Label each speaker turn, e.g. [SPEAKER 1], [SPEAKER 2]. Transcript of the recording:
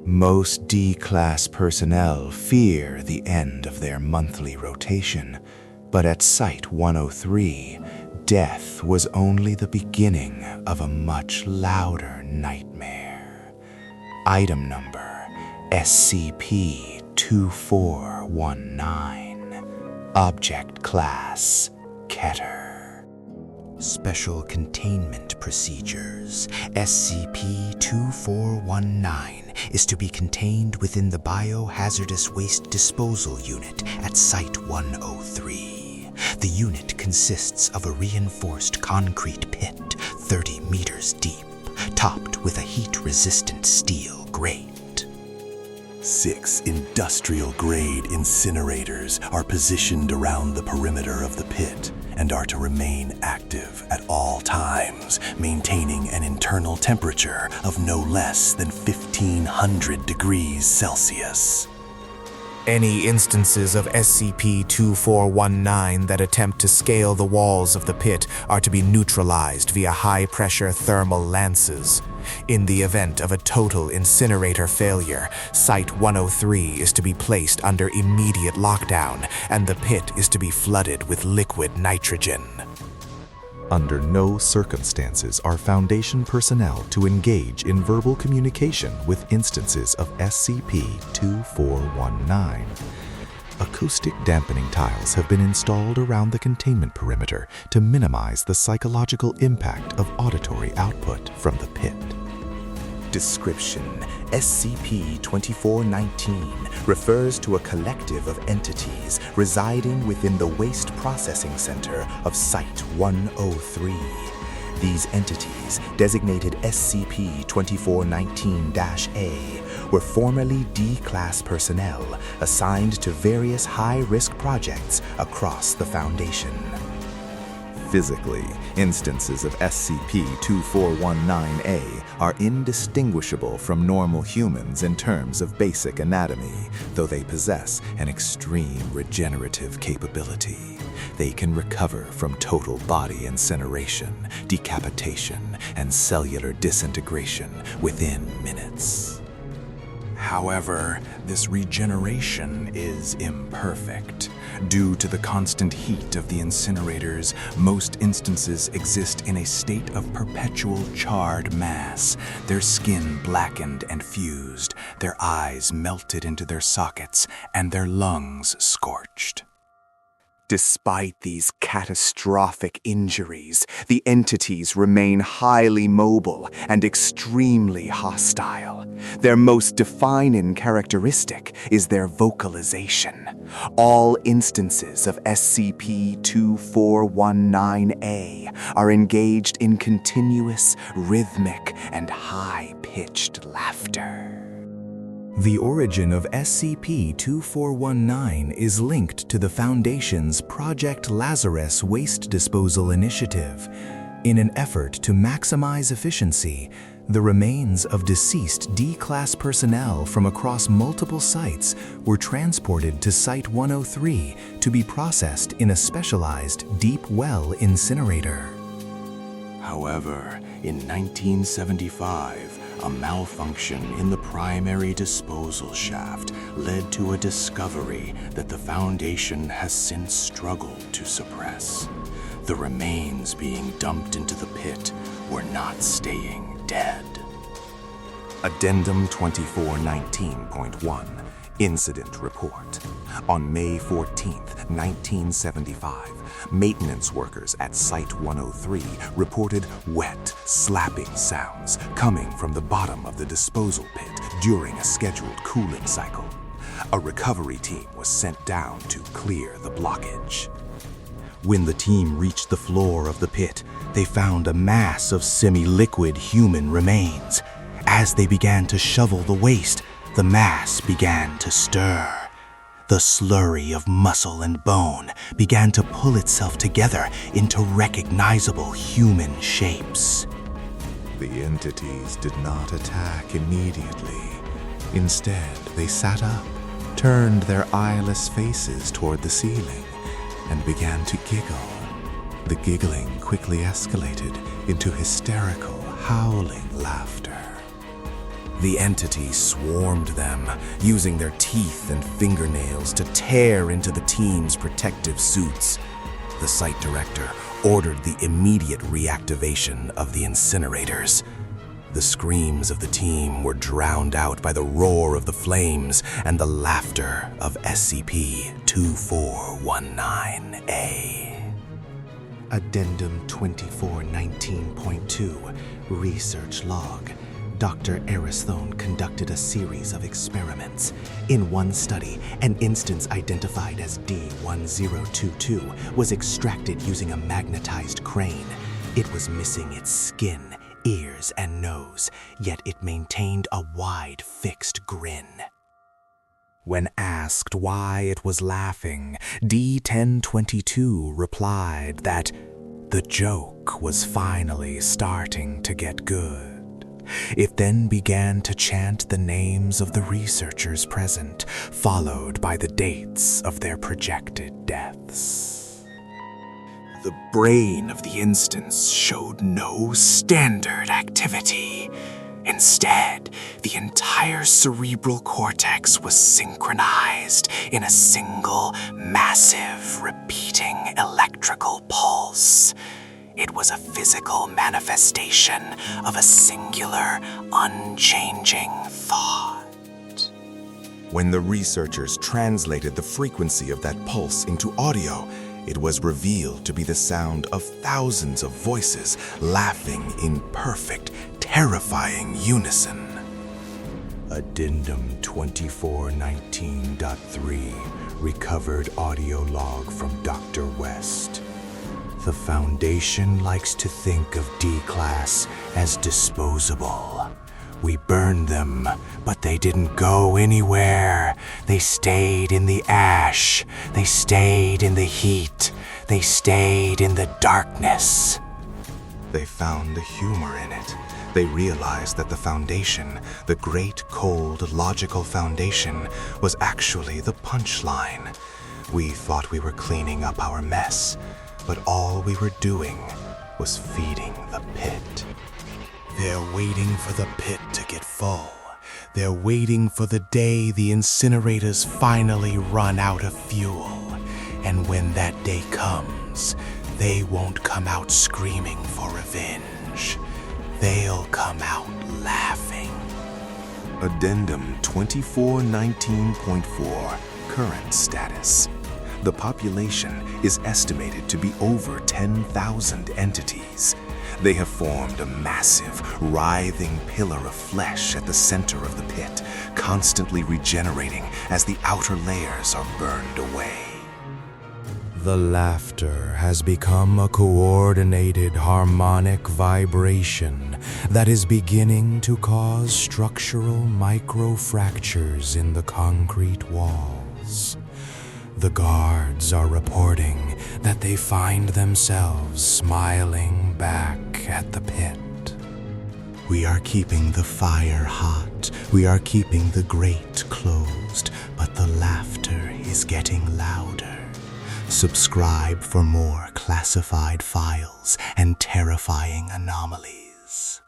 [SPEAKER 1] Most D-Class personnel fear the end of their monthly rotation, but at Site-103, death was only the beginning of a much louder nightmare. Item number SCP-2419. Object Class Keter. Special Containment Procedures. SCP-2419 is to be contained within the Biohazardous Waste Disposal Unit at Site-103. The unit consists of a reinforced concrete pit 30 meters deep, topped with a heat-resistant steel grate.
[SPEAKER 2] 6 industrial-grade incinerators are positioned around the perimeter of the pit and are to remain active at all times, maintaining an internal temperature of no less than 1,500 degrees Celsius.
[SPEAKER 3] Any instances of SCP-2419 that attempt to scale the walls of the pit are to be neutralized via high-pressure thermal lances. In the event of a total incinerator failure, Site-103 is to be placed under immediate lockdown, and the pit is to be flooded with liquid nitrogen.
[SPEAKER 4] Under no circumstances are Foundation personnel to engage in verbal communication with instances of SCP-2419. Acoustic dampening tiles have been installed around the containment perimeter to minimize the psychological impact of auditory output from the pit.
[SPEAKER 1] Description: SCP-2419 refers to a collective of entities residing within the Waste Processing Center of Site-103. These entities, designated SCP-2419-A, were formerly D-Class personnel assigned to various high-risk projects across the Foundation.
[SPEAKER 4] Physically, instances of SCP-2419-A are indistinguishable from normal humans in terms of basic anatomy, though they possess an extreme regenerative capability. They can recover from total body incineration, decapitation, and cellular disintegration within minutes.
[SPEAKER 1] However, this regeneration is imperfect. Due to the constant heat of the incinerators, most instances exist in a state of perpetual charred mass, their skin blackened and fused, their eyes melted into their sockets, and their lungs scorched. Despite these catastrophic injuries, the entities remain highly mobile and extremely hostile. Their most defining characteristic is their vocalization. All instances of SCP-2419-A are engaged in continuous, rhythmic, and high-pitched laughter. The origin of SCP-2419 is linked to the Foundation's Project Lazarus Waste Disposal Initiative. In an effort to maximize efficiency, the remains of deceased D-Class personnel from across multiple sites were transported to Site-103 to be processed in a specialized deep well incinerator. However, in 1975, a malfunction in the primary disposal shaft led to a discovery that the Foundation has since struggled to suppress. The remains being dumped into the pit were not staying dead. Addendum 2419.1 Incident Report. On May 14, 1975, maintenance workers at Site-103 reported wet, slapping sounds coming from the bottom of the disposal pit during a scheduled cooling cycle. A recovery team was sent down to clear the blockage. When the team reached the floor of the pit, they found a mass of semi-liquid human remains. As they began to shovel the waste, the mass began to stir. The slurry of muscle and bone began to pull itself together into recognizable human shapes.
[SPEAKER 4] The entities did not attack immediately. Instead, they sat up, turned their eyeless faces toward the ceiling, and began to giggle. The giggling quickly escalated into hysterical, howling laughter.
[SPEAKER 3] The entity swarmed them, using their teeth and fingernails to tear into the team's protective suits. The site director ordered the immediate reactivation of the incinerators. The screams of the team were drowned out by the roar of the flames and the laughter of SCP-2419-A.
[SPEAKER 5] Addendum 2419.2 Research Log. Dr. Aristone conducted a series of experiments. In one study, an instance identified as D1022 was extracted using a magnetized crane. It was missing its skin, ears, and nose, yet it maintained a wide, fixed grin.
[SPEAKER 3] When asked why it was laughing, D1022 replied that the joke was finally starting to get good. It then began to chant the names of the researchers present, followed by the dates of their projected deaths. The brain of the instance showed no standard activity. Instead, the entire cerebral cortex was synchronized in a single, massive, repeating electrical pulse. It was a physical manifestation of a singular, unchanging thought.
[SPEAKER 1] When the researchers translated the frequency of that pulse into audio, it was revealed to be the sound of thousands of voices laughing in perfect, terrifying unison.
[SPEAKER 2] Addendum 2419.3 Recovered audio log from Dr. West. The Foundation likes to think of D-Class as disposable. We burned them, but they didn't go anywhere. They stayed in the ash. They stayed in the heat. They stayed in the darkness.
[SPEAKER 1] They found the humor in it. They realized that the Foundation, the great, cold, logical Foundation, was actually the punchline. We thought we were cleaning up our mess, but all we were doing was feeding the pit.
[SPEAKER 2] They're waiting for the pit to get full. They're waiting for the day the incinerators finally run out of fuel. And when that day comes, they won't come out screaming for revenge. They'll come out laughing.
[SPEAKER 1] Addendum 2419.4 Current status. The population is estimated to be over 10,000 entities. They have formed a massive, writhing pillar of flesh at the center of the pit, constantly regenerating as the outer layers are burned away.
[SPEAKER 3] The laughter has become a coordinated harmonic vibration that is beginning to cause structural microfractures in the concrete walls. The guards are reporting that they find themselves smiling back at the pit.
[SPEAKER 2] We are keeping the fire hot. We are keeping the grate closed, but the laughter is getting louder. Subscribe for more classified files and terrifying anomalies.